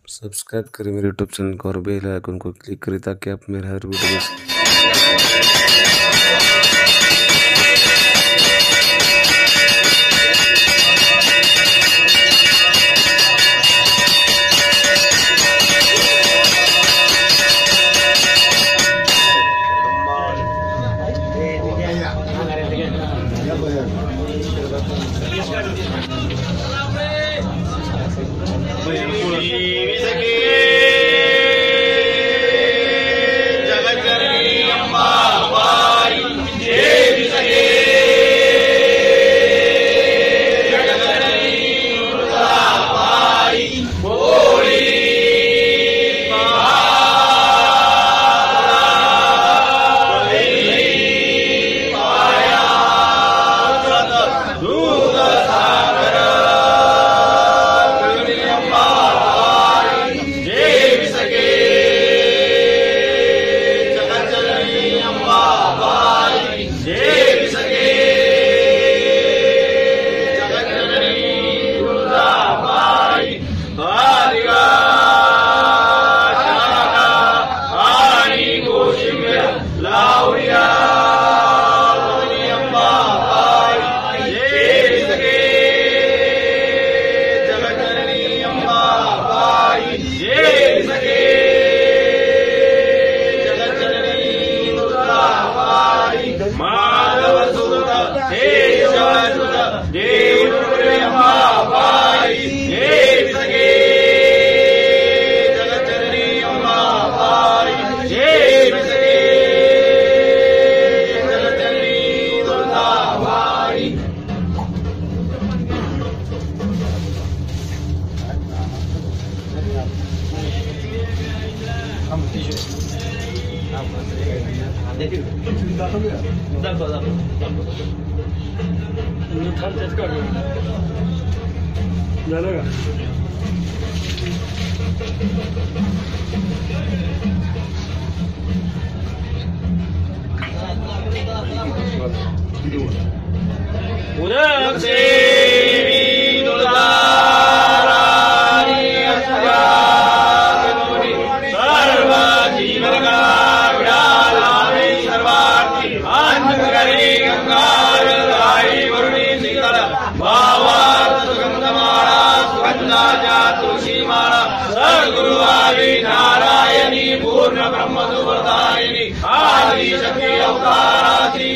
Subscribe करें मेरे YouTube channel को और बेल आइकन को क्लिक करें ताकि आप मेरा हर वीडियो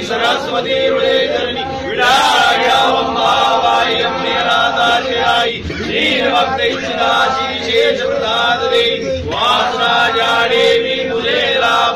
सरस्वती हृदयधरणी दीन भक्त इच्छिदाशी शेष प्रसाद दे वासराजा देवी मुझे लाभ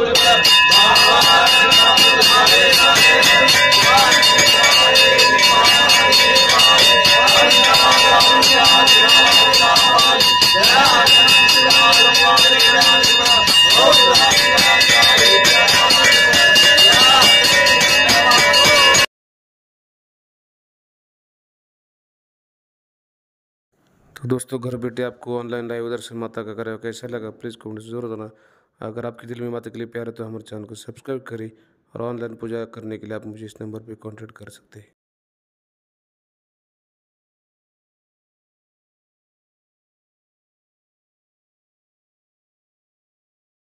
तो दोस्तों घर बैठे आपको ऑनलाइन लाइव दर्शन माता का करें कैसा लगा प्लीज़ कमेंट से जरूर देना। अगर आपके दिल में माता के लिए प्यार है तो हमारे चैनल को सब्सक्राइब करें और ऑनलाइन पूजा करने के लिए आप मुझे इस नंबर पर कॉन्टैक्ट कर सकते हैं।